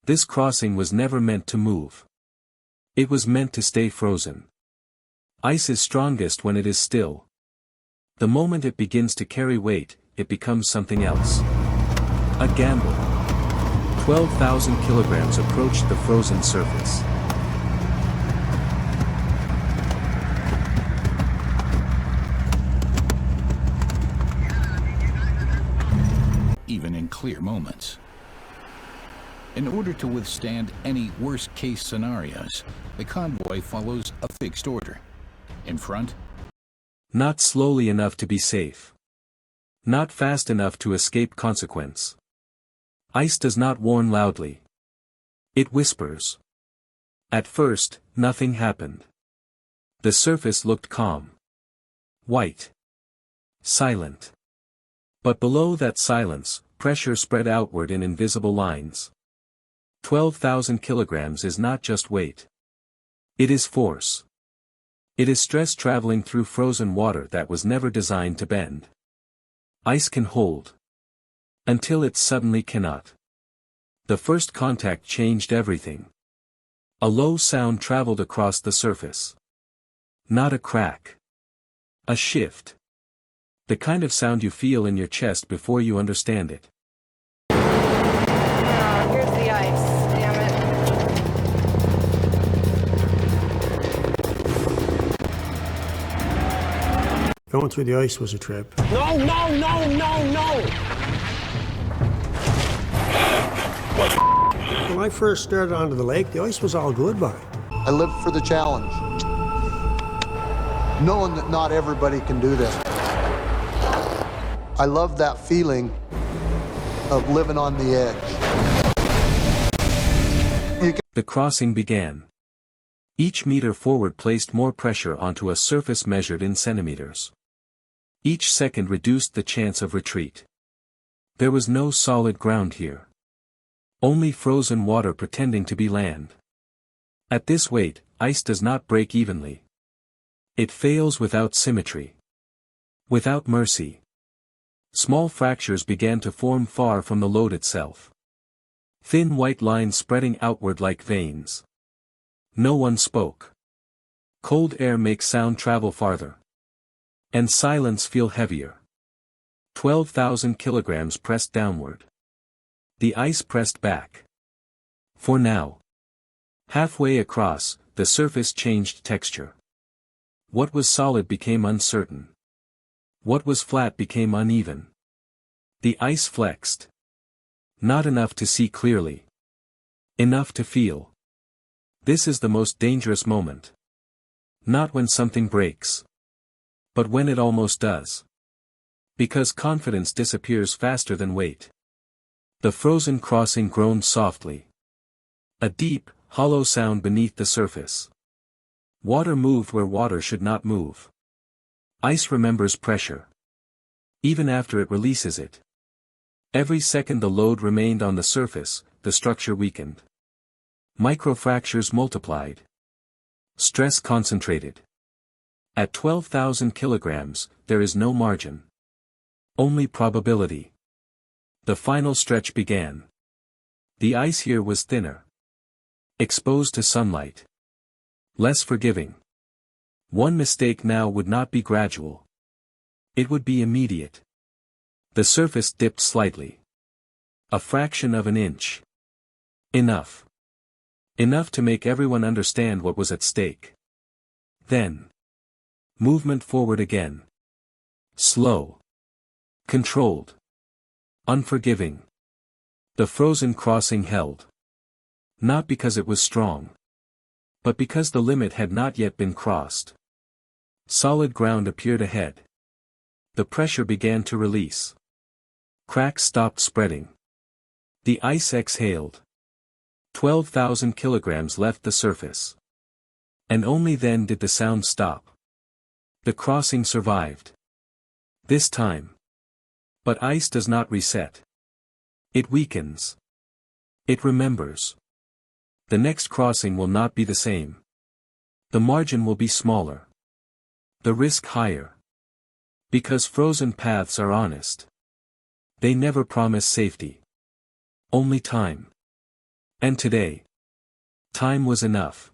This crossing was never meant to move. It was meant to stay frozen. Ice is strongest when it is still. The moment it begins to carry weight, it becomes something else. A gamble. 12,000 kilograms approached the frozen surface. Even in clear moments. In order to withstand any worst-case scenarios, the convoy follows a fixed order. In front, not slowly enough to be safe. Not fast enough to escape consequence. Ice does not warn loudly. It whispers. At first, nothing happened. The surface looked calm. White. Silent. But below that silence, pressure spread outward in invisible lines. 12,000 kilograms is not just weight. It is force. It is stress traveling through frozen water that was never designed to bend. Ice can hold. Until it suddenly cannot. The first contact changed everything. A low sound traveled across the surface. Not a crack. A shift. The kind of sound you feel in your chest before you understand it. Here's the ice. Damn it. Going through the ice was a trip. No, no, no, no, no! When I first started onto the lake, the ice was all good, but I lived for the challenge, knowing that not everybody can do this. I love that feeling of living on the edge. The crossing began. Each meter forward placed more pressure onto a surface measured in centimeters. Each second reduced the chance of retreat. There was no solid ground here. Only frozen water pretending to be land. At this weight, ice does not break evenly. It fails without symmetry. Without mercy. Small fractures began to form far from the load itself. Thin white lines spreading outward like veins. No one spoke. Cold air makes sound travel farther. And silence feel heavier. 12,000 kilograms pressed downward. The ice pressed back. For now. Halfway across, the surface changed texture. What was solid became uncertain. What was flat became uneven. The ice flexed. Not enough to see clearly. Enough to feel. This is the most dangerous moment. Not when something breaks. But when it almost does. Because confidence disappears faster than weight. The frozen crossing groaned softly. A deep, hollow sound beneath the surface. Water moved where water should not move. Ice remembers pressure. Even after it releases it. Every second the load remained on the surface, the structure weakened. Microfractures multiplied. Stress concentrated. At 12,000 kilograms, there is no margin. Only probability. The final stretch began. The ice here was thinner. Exposed to sunlight. Less forgiving. One mistake now would not be gradual. It would be immediate. The surface dipped slightly. A fraction of an inch. Enough. Enough to make everyone understand what was at stake. Then. Movement forward again. Slow. Controlled. Unforgiving. The frozen crossing held. Not because it was strong. But because the limit had not yet been crossed. Solid ground appeared ahead. The pressure began to release. Cracks stopped spreading. The ice exhaled. 12,000 kilograms left the surface. And only then did the sound stop. The crossing survived. This time. But ice does not reset. It weakens. It remembers. The next crossing will not be the same. The margin will be smaller. The risk higher. Because frozen paths are honest. They never promise safety. Only time. And today. Time was enough.